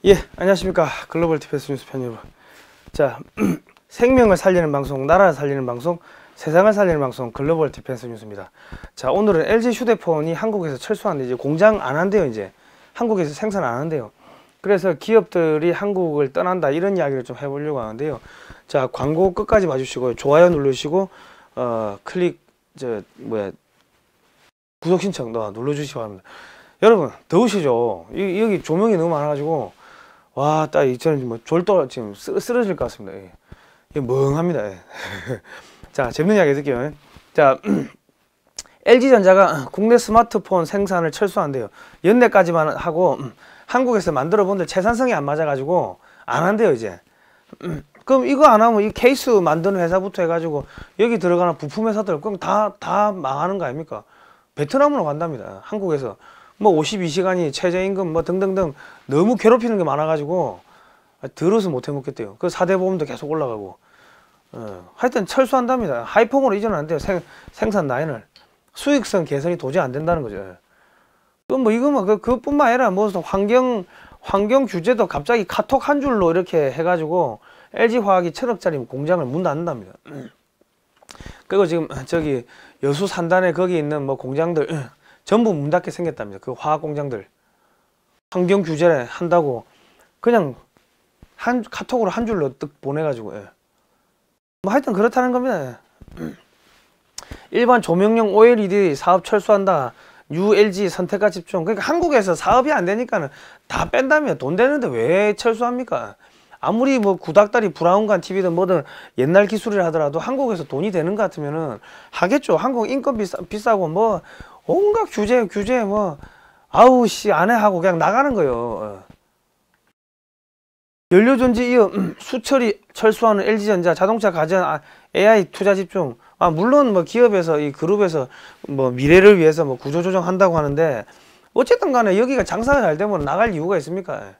예, 안녕하십니까. 글로벌 디펜스 뉴스 편 여러분. 자, 생명을 살리는 방송, 나라를 살리는 방송, 세상을 살리는 방송, 글로벌 디펜스 뉴스입니다. 자, 오늘은 LG 휴대폰이 한국에서 철수하는데 이제 공장 안 한대요. 이제 한국에서 생산 안 한대요. 그래서 기업들이 한국을 떠난다, 이런 이야기를 좀 해보려고 하는데요. 자, 광고 끝까지 봐주시고 좋아요 누르시고 클릭 구독 신청 눌러주시기 바랍니다. 여러분, 더우시죠? 여기 조명이 너무 많아가지고 와, 딱 저는 뭐 졸도 지금 쓰러질 것 같습니다. 예. 멍합니다. 예. 자, 재밌는 이야기 해드릴게요. 자, LG전자가 국내 스마트폰 생산을 철수한대요. 연내까지만 하고 한국에서 만들어 본데 채산성이 안 맞아가지고 안 한대요 이제. 그럼 이거 안 하면 이 케이스 만드는 회사부터 해가지고 여기 들어가는 부품 회사들 그럼 다 망하는 거 아닙니까? 베트남으로 간답니다. 한국에서 뭐 52시간이 최저임금 뭐 등등등 너무 괴롭히는 게 많아가지고 들어서 못 해먹겠대요. 그 4대 보험도 계속 올라가고 하여튼 철수한답니다. 하이퐁으로 이전은 안 돼요. 생산 라인을. 수익성 개선이 도저히 안 된다는 거죠. 또 뭐 이거 뭐 그뿐만 아니라 뭐 환경 규제도 갑자기 카톡 한 줄로 이렇게 해가지고 LG화학이 1000억짜리 공장을 문 닫는답니다. 그리고 지금 저기 여수 산단에 거기 있는 뭐 공장들 전부 문 닫게 생겼답니다. 그 화학 공장들 환경 규제를 한다고 그냥 카톡으로 한 줄로 뜩 보내가지고 뭐 하여튼 그렇다는 겁니다. 일반 조명용 OLED 사업 철수한다. ULG 선택과 집중. 그러니까 한국에서 사업이 안 되니까는 다 뺀다며. 돈 되는데 왜 철수합니까? 아무리 뭐 구닥다리 브라운관 TV든 뭐든 옛날 기술이라 하더라도 한국에서 돈이 되는 것 같으면은 하겠죠. 한국 인건 비싸고 뭐 온갖 규제 뭐 아우 씨 안 해 하고 그냥 나가는 거예요. 연료전지 이어 수철이 철수하는 LG전자, 자동차 가전 AI 투자 집중. 물론 뭐 기업에서 이 그룹에서 뭐 미래를 위해서 뭐 구조조정 한다고 하는데 어쨌든 간에 여기가 장사가 잘 되면 나갈 이유가 있습니까?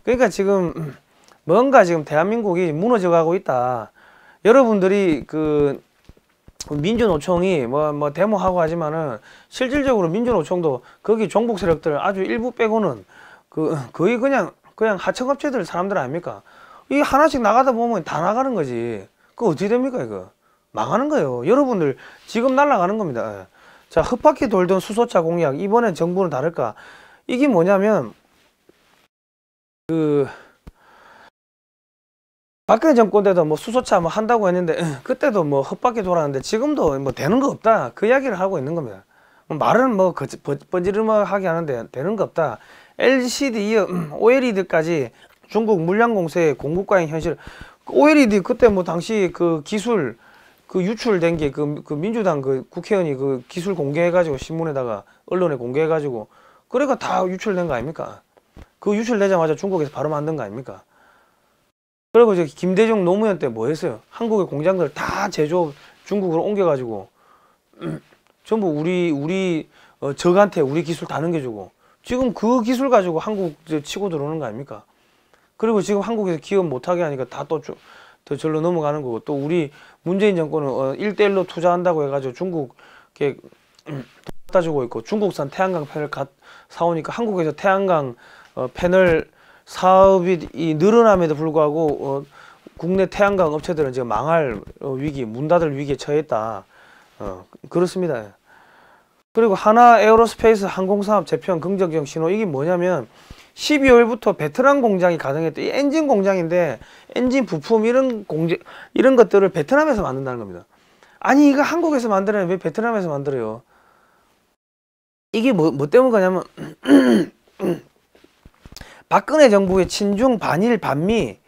그러니까 지금 뭔가 지금 대한민국이 무너져 가고 있다. 여러분들이 그 민주노총이 뭐 데모하고 하지만은 실질적으로 민주노총도 거기 종북 세력들 아주 일부 빼고는 거의 그냥 하청업체들 사람들 아닙니까? 이 하나씩 나가다 보면 다 나가는 거지. 그거 어떻게 됩니까 이거? 망하는 거예요. 여러분들 지금 날아가는 겁니다. 자, 흙바퀴 돌던 수소차 공약, 이번엔 정부는 다를까? 이게 뭐냐면 박근혜 정권 때도 뭐 수소차 뭐 한다고 했는데 그때도 뭐 헛바퀴 돌았는데 지금도 뭐 되는 거 없다, 그 이야기를 하고 있는 겁니다. 말은 뭐 번지르르하게 하는데 되는 거 없다. LCD, OLED까지 중국 물량 공세 공급과잉 현실. OLED 그때 뭐 당시 그 기술 유출된 게 그 민주당 그 국회의원이 그 기술 공개해가지고 신문에다가 언론에 공개해가지고 그러니까 다 유출된 거 아닙니까? 그 유출되자마자 중국에서 바로 만든 거 아닙니까? 그리고 이제 김대중 노무현 때 뭐 했어요? 한국의 공장들 다 제조업 중국으로 옮겨가지고 전부 우리 적한테 우리 기술 다 넘겨주고 지금 그 기술 가지고 한국 치고 들어오는 거 아닙니까? 그리고 지금 한국에서 기업 못하게 하니까 다 또 절로 넘어가는 거고, 또 우리 문재인 정권은 1대1로 투자한다고 해가지고 중국에 갖다 주고 있고, 중국산 태양광 패널 사오니까 한국에서 태양광 패널 사업이 늘어남에도 불구하고 국내 태양광 업체들은 지금 망할 위기, 문 닫을 위기에 처했다. 그렇습니다. 그리고 하나 에어로스페이스 항공사업 재편 긍정적 신호. 이게 뭐냐면 12월부터 베트남 공장이 가동했대. 이 엔진 공장인데 엔진 부품 이런 것들을 베트남에서 만든다는 겁니다. 아니 이거 한국에서 만들어야 왜 베트남에서 만들어요? 이게 뭐 때문 거냐면 박근혜 정부의 친중 반일 반미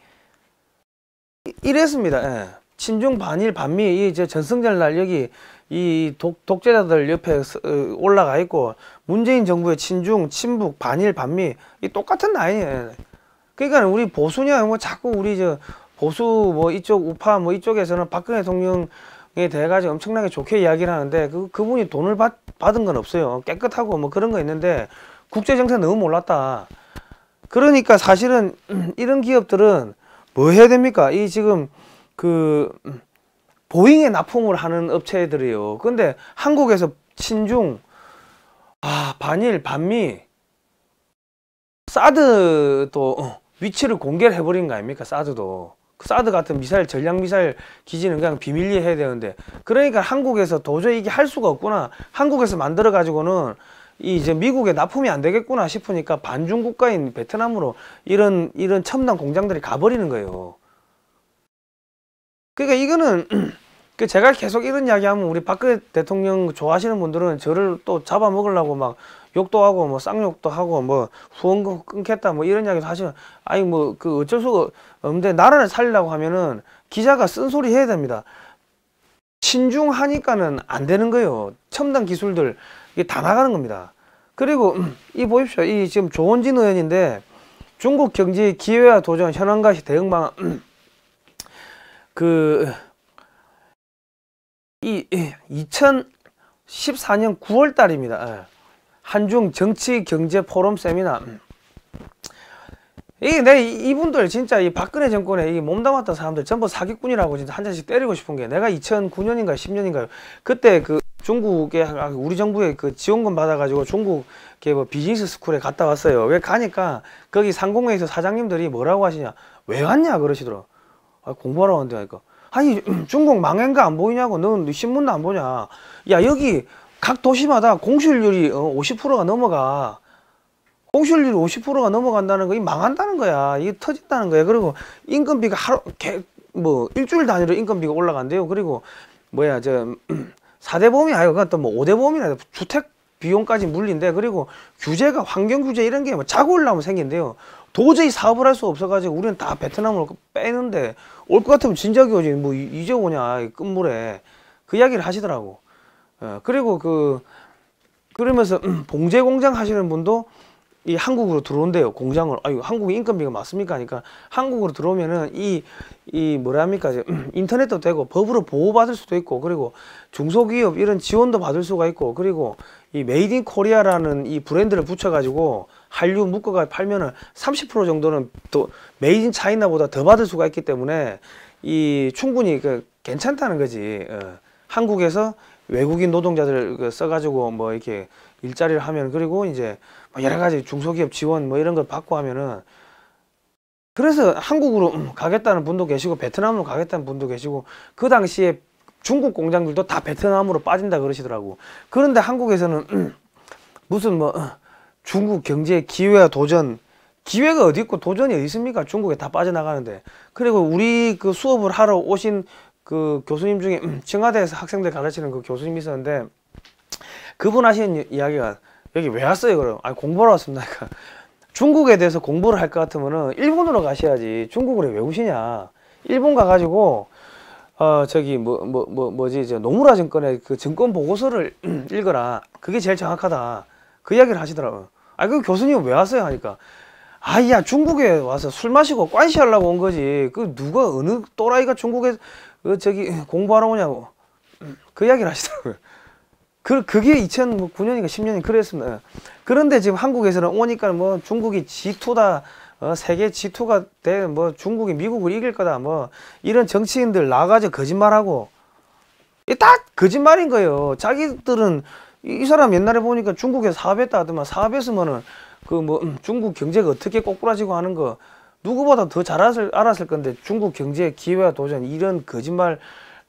이랬습니다. 예. 친중 반일 반미. 이제 전승절 날 여기 이 독재자들 옆에 올라가 있고, 문재인 정부의 친중 친북 반일 반미 이 똑같은 라인이에요. 그러니까 우리 보수냐 뭐 자꾸 우리 저 보수 뭐 이쪽 우파 뭐 이쪽에서는 박근혜 대통령에 대해 가지고 엄청나게 좋게 이야기를 하는데 그분이 돈을 받은 건 없어요. 깨끗하고 뭐 그런 거 있는데 국제 정세 너무 몰랐다. 그러니까 사실은 이런 기업들은 뭐 해야 됩니까? 이 지금 보잉에 납품을 하는 업체들이에요. 근데 한국에서 친중 반일 반미 사드도 위치를 공개를 해버린 거 아닙니까? 사드도. 그 사드 같은 미사일, 전략 미사일 기지는 그냥 비밀리에 해야 되는데, 그러니까 한국에서 도저히 이게 할 수가 없구나, 한국에서 만들어 가지고는 이제 미국에 납품이 안 되겠구나 싶으니까 반중 국가인 베트남으로 이런 첨단 공장들이 가버리는 거예요. 그러니까 이거는 그 제가 계속 이런 이야기하면 우리 박근혜 대통령 좋아하시는 분들은 저를 또 잡아먹으려고 막 욕도 하고 뭐 쌍욕도 하고 뭐 후원금 끊겠다 뭐 이런 이야기도 하시면, 아니 뭐 그 어쩔 수가 없는데, 나라를 살리려고 하면은 기자가 쓴소리 해야 됩니다. 친중하니까는 안 되는 거예요. 첨단 기술들 이게 다 나가는 겁니다. 그리고 이 보십시오. 이 지금 조원진 의원인데, 중국 경제 기회와 도전 현황가시 대응방안 이 2014년 9월 달입니다. 한중 정치 경제 포럼 세미나. 이분들 진짜 이 박근혜 정권에 이 몸담았던 사람들 전부 사기꾼이라고 진짜 한 잔씩 때리고 싶은 게, 내가 2009년인가 10년인가요? 그때 그 중국에 우리 정부에 그 지원금 받아가지고 중국에 뭐 비즈니스 스쿨에 갔다 왔어요. 왜 가니까 거기 상공회의소 사장님들이 뭐라고 하시냐? 왜 왔냐 그러시더라고. 공부하러 왔는데 하니까, 아니 중국 망한 거 안 보이냐고, 넌 신문도 안 보냐? 야, 여기 각 도시마다 공실률이 50%가 넘어가. 공실률이 50%가 넘어간다는 거, 이 망한다는 거야. 이게 터진다는 거야. 그리고 인건비가 일주일 단위로 인건비가 올라간대요. 그리고 뭐야, 저 4대 보험이 아니고 그건 또 뭐 5대 보험이나 주택 비용까지 물린대. 그리고 규제가, 환경 규제 이런 게 뭐 자고 올라오면 생긴대요. 도저히 사업을 할 수 없어가지고 우리는 다 베트남으로 빼는데, 올 것 같으면 진작에 오지 뭐 이제 오냐, 끝물에. 그 이야기를 하시더라고. 그리고 그러면서 봉제 공장 하시는 분도 이 한국으로 들어온대요. 공장을. 아유, 한국에 인건비가 맞습니까 하니까, 한국으로 들어오면은 이 뭐랍니까, 인터넷도 되고 법으로 보호받을 수도 있고, 그리고 중소기업 이런 지원도 받을 수가 있고, 그리고 이 메이드 인 코리아라는 이 브랜드를 붙여가지고 한류 묶어가 팔면은 30% 정도는 또 메이드 인 차이나보다 더 받을 수가 있기 때문에 이 충분히 괜찮다는 거지. 한국에서 외국인 노동자들 써가지고 뭐 이렇게 일자리를 하면, 그리고 이제 여러 가지 중소기업 지원 뭐 이런 걸 받고 하면은, 그래서 한국으로 가겠다는 분도 계시고 베트남으로 가겠다는 분도 계시고, 그 당시에 중국 공장들도 다 베트남으로 빠진다 그러시더라고. 그런데 한국에서는 무슨 뭐 중국 경제 기회와 도전, 기회가 어디 있고 도전이 어디 있습니까? 중국에 다 빠져나가는데. 그리고 우리 그 수업을 하러 오신 그 교수님 중에 청와대에서 학생들 가르치는 그 교수님이 있었는데, 그분 하시는 이야기가, 여기 왜 왔어요? 그럼 공부하러 왔습니다. 그러니까 중국에 대해서 공부를 할 것 같으면은 일본으로 가셔야지, 중국으로 왜 오시냐. 일본 가가지고 저기 뭐지, 저 노무라 증권의 그 증권 보고서를 읽어라. 그게 제일 정확하다. 그 이야기를 하시더라고요. 그 교수님은 왜 왔어요? 하니까, 야, 중국에 와서 술 마시고 관시하려고 온 거지. 그 누가, 어느 또라이가 중국에 저기 공부하러 오냐고. 그 이야기를 하시더라고요. 그게 2009년인가 10년이 그랬습니다. 그런데 지금 한국에서는 오니까 뭐 중국이 G2다, 세계 G2가 돼, 뭐 중국이 미국을 이길 거다, 뭐 이런 정치인들 나가지고 거짓말하고, 다 거짓말인 거예요. 자기들은 이 사람 옛날에 보니까 중국에 사업했다 하더만, 사업했으면은 그 뭐 중국 경제가 어떻게 꼬꾸라지고 하는 거 누구보다 더 잘 알았을 건데, 중국 경제 기회와 도전 이런 거짓말,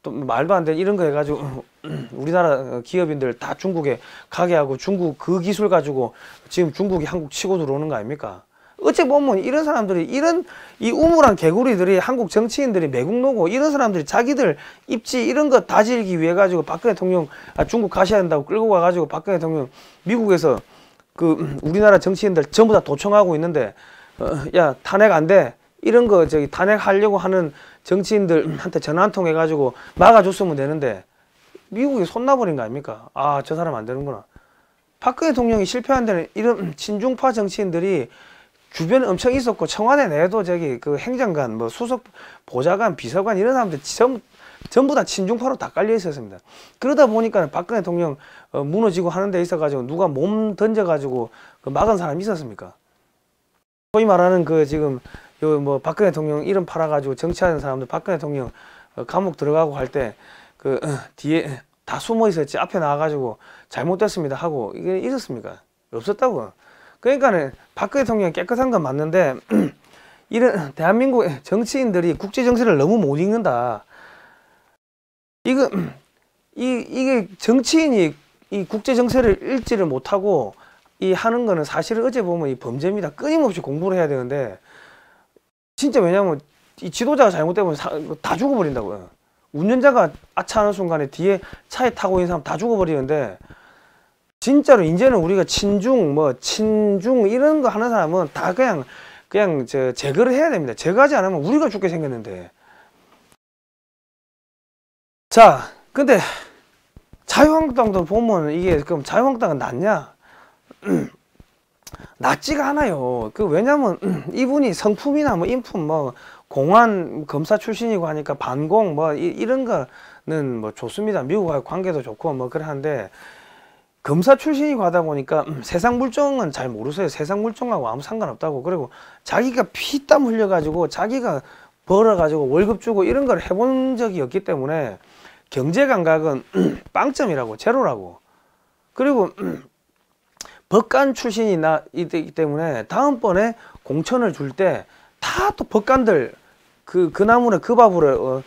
또 말도 안 되는 이런 거 해가지고 우리나라 기업인들 다 중국에 가게 하고, 중국 그 기술 가지고 지금 중국이 한국 치고 들어오는 거 아닙니까? 어째 보면 이런 사람들이, 이런 이 우물한 개구리들이, 한국 정치인들이, 매국노고 이런 사람들이 자기들 입지 이런 거 다질기 위해 가지고 박근혜 대통령 중국 가셔야 된다고 끌고 가가지고 박근혜 대통령 미국에서 그 우리나라 정치인들 전부 다 도청하고 있는데, 야, 탄핵 안 돼, 이런 거 저기 탄핵하려고 하는 정치인들한테 전화 한 통 해가지고 막아줬으면 되는데, 미국이 손놔버린 거 아닙니까? 저 사람 안 되는구나. 박근혜 대통령이 실패한 데는 이런 친중파 정치인들이 주변에 엄청 있었고, 청와대 내에도 저기 그 행정관, 뭐 수석 보좌관, 비서관 이런 사람들 전부 다 친중파로 다 깔려 있었습니다. 그러다 보니까 박근혜 대통령 무너지고 하는 데 있어가지고 누가 몸 던져가지고 그 막은 사람이 있었습니까? 소위 말하는 그 지금 요 뭐 박근혜 대통령 이름 팔아가지고 정치하는 사람들, 박근혜 대통령 감옥 들어가고 할 때 그 뒤에 다 숨어 있었지, 앞에 나와가지고 잘못됐습니다 하고 이게 있었습니까? 없었다고. 그러니까는 박근혜 대통령이 깨끗한 건 맞는데 이런 대한민국 정치인들이 국제 정세를 너무 못 읽는다. 이게 정치인이 이 국제 정세를 읽지를 못하고 이 하는 거는 사실은 어제 보면 이 범죄입니다. 끊임없이 공부를 해야 되는데 진짜 왜냐면 이 지도자가 잘못되면 다 죽어버린다고요. 운전자가 아차하는 순간에 뒤에 차에 타고 있는 사람 다 죽어버리는데 진짜로 이제는 우리가 친중 이런 거 하는 사람은 다 그냥 제거를 해야 됩니다. 제거하지 않으면 우리가 죽게 생겼는데. 자, 근데 자유한국당도 보면 이게 그럼 자유한국당은 낫냐? 낫지가 않아요. 왜냐면 이분이 성품이나 인품 공안 검사 출신이고 하니까 반공 이런 거는 좋습니다. 미국하고 관계도 좋고 그래 하는데 검사 출신이고 하다 보니까 세상 물정은 잘 모르세요. 세상 물정하고 아무 상관없다고. 그리고 자기가 피땀 흘려가지고 자기가 벌어가지고 월급 주고 이런 걸 해본 적이 없기 때문에 경제 감각은 빵점이라고, 제로라고. 그리고 법관 출신이 있기 때문에 다음번에 공천을 줄 때 다 또 법관들 그 나물에 그 밥으로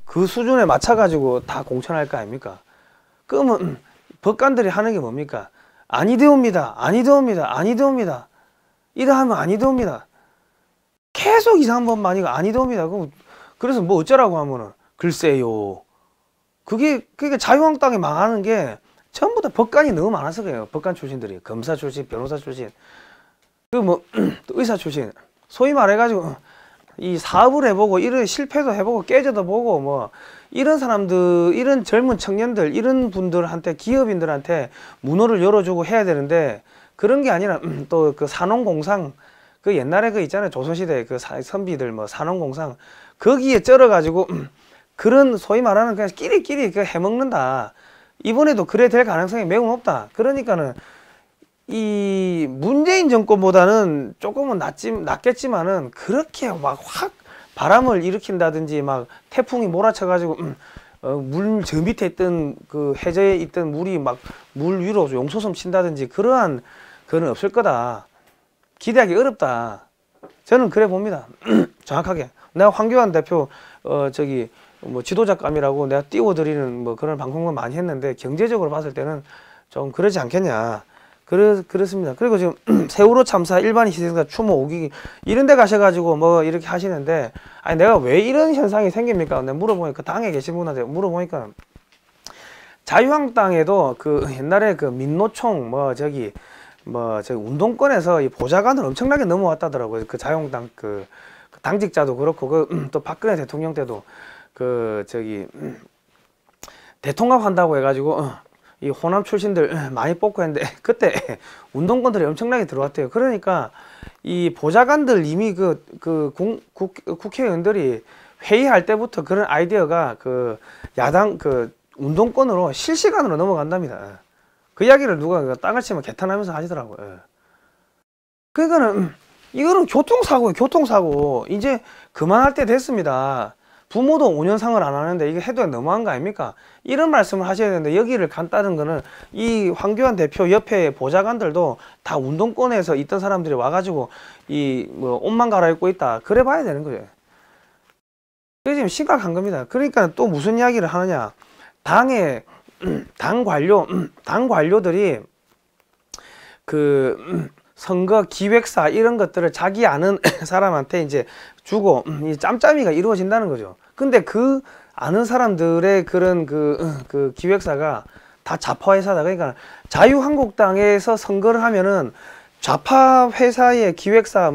그 수준에 맞춰가지고 다 공천할 거 아닙니까? 그러면 법관들이 하는 게 뭡니까? 아니되옵니다. 아니되옵니다. 아니되옵니다. 이러하면 아니되옵니다. 계속 이상한 법만 아니되옵니다. 그래서 뭐 어쩌라고 하면은 글쎄요. 그게 자유한국당이 망하는 게 전부 다 법관이 너무 많아서 그래요. 법관 출신들이 검사 출신, 변호사 출신, 의사 출신. 소위 말해가지고 이 사업을 해보고 이런 실패도 해보고 깨져도 보고 이런 사람들, 이런 젊은 청년들, 이런 분들한테, 기업인들한테 문호를 열어주고 해야 되는데 그런 게 아니라 또 그 산업공상, 그 옛날에 그 있잖아요. 조선시대 그 선비들 산업공상 거기에 쩔어가지고 그런 소위 말하는 그냥 끼리끼리 해먹는다. 이번에도 그래 될 가능성이 매우 높다. 그러니까는 이 문재인 정권보다는 조금은 낫겠지만은 그렇게 확 바람을 일으킨다든지 태풍이 몰아쳐가지고 물 저 밑에 있던 그 해저에 있던 물이 물 위로 용솟음 친다든지 그러한 그건 없을 거다. 기대하기 어렵다. 저는 그래 봅니다. 정확하게. 내가 황교안 대표 지도자감이라고 내가 띄워드리는 그런 방송을 많이 했는데 경제적으로 봤을 때는 좀 그러지 않겠냐. 그렇습니다. 그리고 지금 세월호 참사 일반 희생자 추모 5기 이런 데 가셔가지고 이렇게 하시는데 아니 내가 왜 이런 현상이 생깁니까? 내가 물어보니까 당에 계신 분한테 물어보니까 자유한국당에도 옛날에 민노총 운동권에서 이 보좌관을 엄청나게 넘어왔다더라고요. 자유한국당 당직자도 그렇고 또 박근혜 대통령 때도 대통합 한다고 해가지고 이 호남 출신들 많이 뽑고 했는데 그때 운동권들이 엄청나게 들어왔대요. 그러니까 이 보좌관들 이미 국회의원들이 회의할 때부터 그런 아이디어가 야당 운동권으로 실시간으로 넘어간답니다. 그 이야기를 누가 땅을 치면 개탄하면서 하시더라고요. 그러니까는 이거는 교통사고예요. 교통사고. 이제 그만할 때 됐습니다. 부모도 5년상을 안 하는데 이게 해도 너무한 거 아닙니까? 이런 말씀을 하셔야 되는데 여기를 간다는 거는 이 황교안 대표 옆에 보좌관들도 다 운동권에서 있던 사람들이 와가지고 옷만 갈아입고 있다. 그래 봐야 되는 거예요. 그게 지금 심각한 겁니다. 그러니까 또 무슨 이야기를 하느냐. 당 관료들이 선거 기획사 이런 것들을 자기 아는 사람한테 이제 주고 이 짬짬이가 이루어진다는 거죠. 근데 아는 사람들의 그런 기획사가 다 좌파 회사다. 그러니까 자유한국당에서 선거를 하면은 좌파 회사의 기획사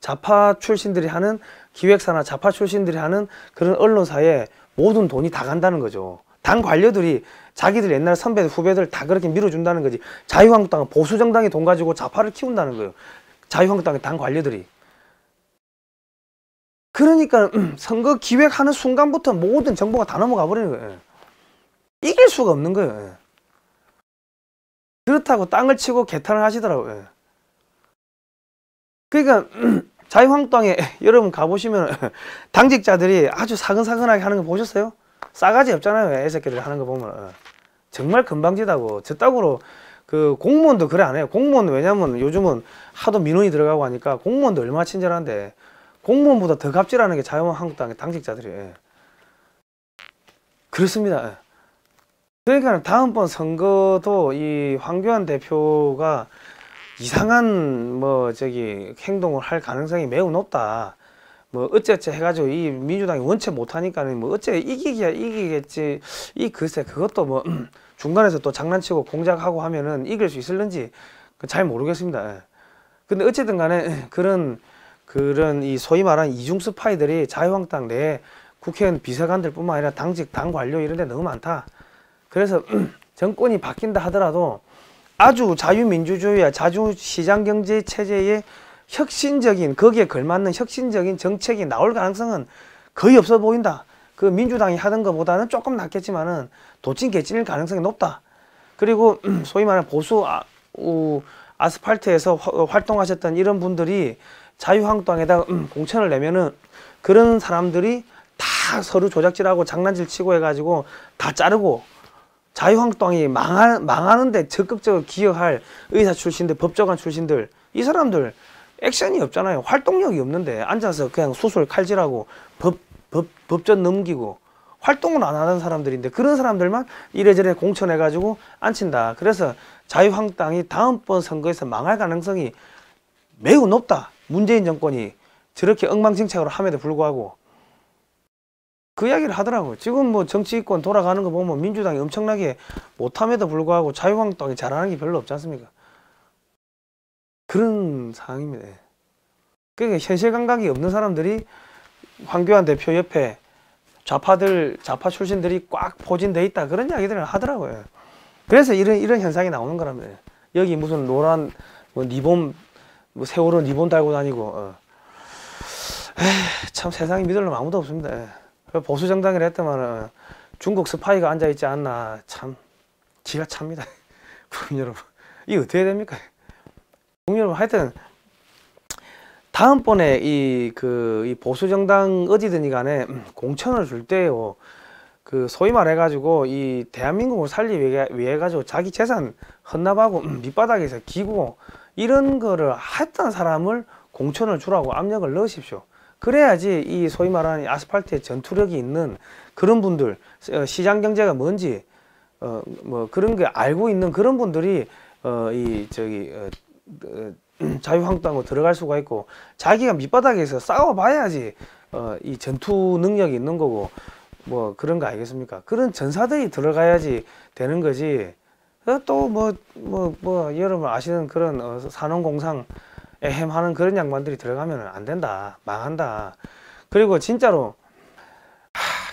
좌파 출신들이 하는 기획사나 좌파 출신들이 하는 그런 언론사에 모든 돈이 다 간다는 거죠. 당 관료들이 자기들 옛날 선배들 후배들 다 그렇게 밀어준다는 거지. 자유한국당은 보수정당이 돈 가지고 좌파를 키운다는 거예요. 자유한국당의 당 관료들이. 그러니까 선거 기획하는 순간부터 모든 정보가 다 넘어가 버리는 거예요. 이길 수가 없는 거예요. 그렇다고 땅을 치고 개탄을 하시더라고요. 그러니까 자유한국당에 여러분 가보시면 당직자들이 아주 사근사근하게 하는 거 보셨어요? 싸가지 없잖아요. 애새끼들 하는 거 보면 정말 건방지다고. 저따구로 그 공무원도 그래 안 해요. 공무원은 왜냐면 요즘은 하도 민원이 들어가고 하니까 공무원도 얼마나 친절한데 공무원보다 더 갑질하는 게 자유한국당의 당직자들이에요. 그렇습니다. 예. 그러니까 다음번 선거도 이 황교안 대표가 이상한 뭐 저기 행동을 할 가능성이 매우 높다. 뭐 어째어째 해가지고 이 민주당이 원체 못하니까는 뭐 어째 이기기야 이기겠지. 이 글쎄 그것도 뭐 중간에서 또 장난치고 공작하고 하면은 이길 수 있을는지 잘 모르겠습니다. 예. 근데 어쨌든 간에 그런 이 소위 말하는 이중 스파이들이 자유한국당 내에 국회의원 비서관들 뿐만 아니라 당직 당 관료 이런 데 너무 많다. 그래서 정권이 바뀐다 하더라도 아주 자유민주주의와 자주시장경제 체제의 혁신적인 거기에 걸맞는 혁신적인 정책이 나올 가능성은 거의 없어 보인다. 그 민주당이 하던 것보다는 조금 낫겠지만은 도찐 개찐일 가능성이 높다. 그리고 소위 말하는 보수 아스팔트에서 활동하셨던 이런 분들이 자유한국당에다 공천을 내면은 그런 사람들이 다 서로 조작질하고 장난질 치고 해가지고 다 자르고 자유한국당이 망하는데 적극적으로 기여할 의사 출신들, 법조관 출신들 이 사람들 액션이 없잖아요. 활동력이 없는데 앉아서 그냥 수술 칼질하고 법전 넘기고 활동을 안 하는 사람들인데 그런 사람들만 이래저래 공천해가지고 앉힌다. 그래서 자유한국당이 다음번 선거에서 망할 가능성이 매우 높다. 문재인 정권이 저렇게 엉망진창으로 함에도 불구하고 그 이야기를 하더라고요. 지금 뭐 정치권 돌아가는 거 보면 민주당이 엄청나게 못함에도 불구하고 자유한국당이 잘하는 게 별로 없지 않습니까? 그런 상황입니다. 그러니까 현실 감각이 없는 사람들이 황교안 대표 옆에 좌파 출신들이 꽉 포진돼 있다 그런 이야기들을 하더라고요. 그래서 이런 현상이 나오는 거랍니다. 여기 무슨 노란 뭐 리본 뭐 세월호 리본 달고 다니고 참 세상에 믿을 놈 아무도 없습니다. 보수 정당이라 했더만 중국 스파이가 앉아 있지 않나 참 기가 찹니다. 여러분 이게 어떻게 됩니까? 여러분 하여튼 다음번에 이 보수 정당 어디든지 간에 공천을 줄 때요. 그 소위 말해가지고 이 대한민국을 살리기 위해 가지고 자기 재산 헌납하고 밑바닥에서 기고 이런 거를 했던 사람을 공천을 주라고 압력을 넣으십시오. 그래야지 이 소위 말하는 아스팔트에 전투력이 있는 그런 분들, 시장 경제가 뭔지 뭐 그런 게 알고 있는 그런 분들이 자유한국당으로 들어갈 수가 있고 자기가 밑바닥에서 싸워봐야지 이 전투 능력이 있는 거고 뭐 그런 거 아니겠습니까? 그런 전사들이 들어가야지 되는 거지. 또 뭐 여러분 아시는 그런 산업공상 에헴하는 그런 양반들이 들어가면 안 된다. 망한다. 그리고 진짜로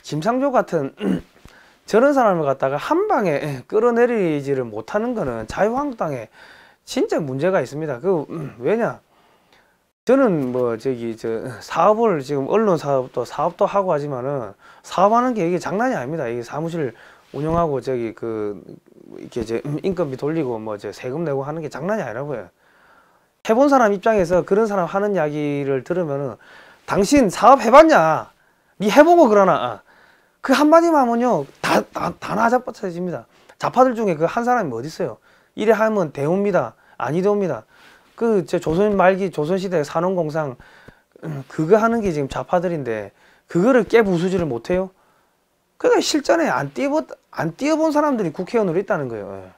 김상조 같은 저런 사람을 갖다가 한 방에 끌어내리지를 못하는 거는 자유한국당에 진짜 문제가 있습니다. 왜냐? 저는 뭐 사업을 지금 언론 사업도 하고 하지만은 사업하는 게 이게 장난이 아닙니다. 이게 사무실 운영하고 이렇게 인건비 돌리고 뭐 세금 내고 하는 게 장난이 아니라고요. 해본 사람 입장에서 그런 사람 하는 이야기를 들으면은 당신 사업 해봤냐? 니 해보고 그러나? 그 한마디만 하면요 다 나자빠져집니다. 좌파들 중에 그 한 사람이 어디 있어요? 이래 하면 대우입니다. 아니 대우입니다. 조선 말기 조선시대 산업공상 그거 하는 게 지금 좌파들인데 그거를 깨부수지를 못해요? 그러니까 실전에 안 뛰어본 사람들이 국회의원으로 있다는 거예요.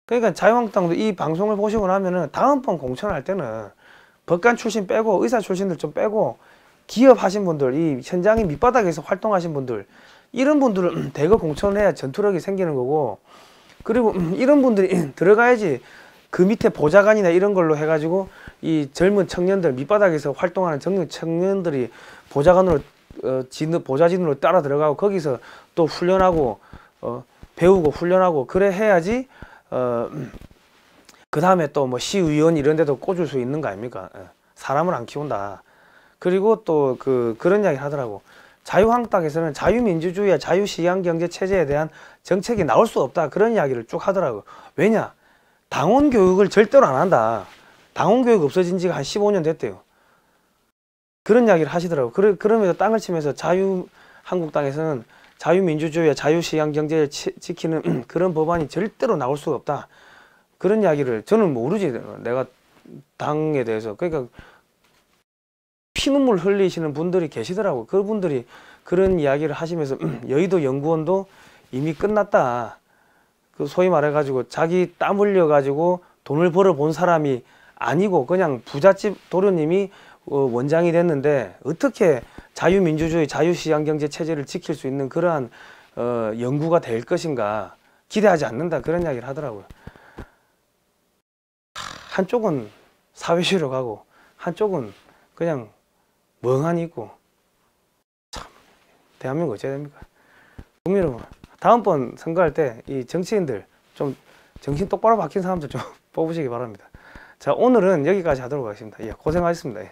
그러니까 자유한국당도 이 방송을 보시고 나면은 다음번 공천할 때는 법관 출신 빼고 의사 출신들 좀 빼고 기업하신 분들, 이 현장의 밑바닥에서 활동하신 분들 이런 분들을 대거 공천을 해야 전투력이 생기는 거고 그리고 이런 분들이 들어가야지 그 밑에 보좌관이나 이런 걸로 해가지고 이 젊은 청년들 밑바닥에서 활동하는 젊은 청년들이 보좌관으로 보좌진으로 따라 들어가고 거기서 또 훈련하고 배우고 훈련하고 그래 해야지 그 다음에 또 뭐 시의원 이런 데도 꽂을 수 있는 거 아닙니까? 사람을 안 키운다. 그리고 또 그런 이야기 하더라고. 자유한국당에서는 자유민주주의와 자유시장경제 체제에 대한 정책이 나올 수 없다. 그런 이야기를 쭉 하더라고. 왜냐? 당원 교육을 절대로 안 한다. 당원 교육 없어진 지가 한 15년 됐대요. 그런 이야기를 하시더라고. 그러면서 땅을 치면서 자유한국당에서는 자유민주주의와 자유시장경제를 지키는 그런 법안이 절대로 나올 수가 없다. 그런 이야기를 저는 모르지. 내가 당에 대해서. 그러니까 피눈물 흘리시는 분들이 계시더라고. 그분들이 그런 이야기를 하시면서 여의도 연구원도 이미 끝났다. 그 소위 말해가지고 자기 땀 흘려가지고 돈을 벌어 본 사람이 아니고 그냥 부잣집 도련님이 원장이 됐는데 어떻게 자유민주주의 자유시장경제 체제를 지킬 수 있는 그러한 연구가 될 것인가 기대하지 않는다, 그런 이야기를 하더라고요. 한쪽은 사회주의로 가고 한쪽은 그냥 멍하니 있고, 참 대한민국 어째야 됩니까? 국민 여러분, 다음번 선거할 때 이 정치인들 좀 정신 똑바로 박힌 사람들 좀 뽑으시기 바랍니다. 자, 오늘은 여기까지 하도록 하겠습니다. 예, 고생하셨습니다. 예.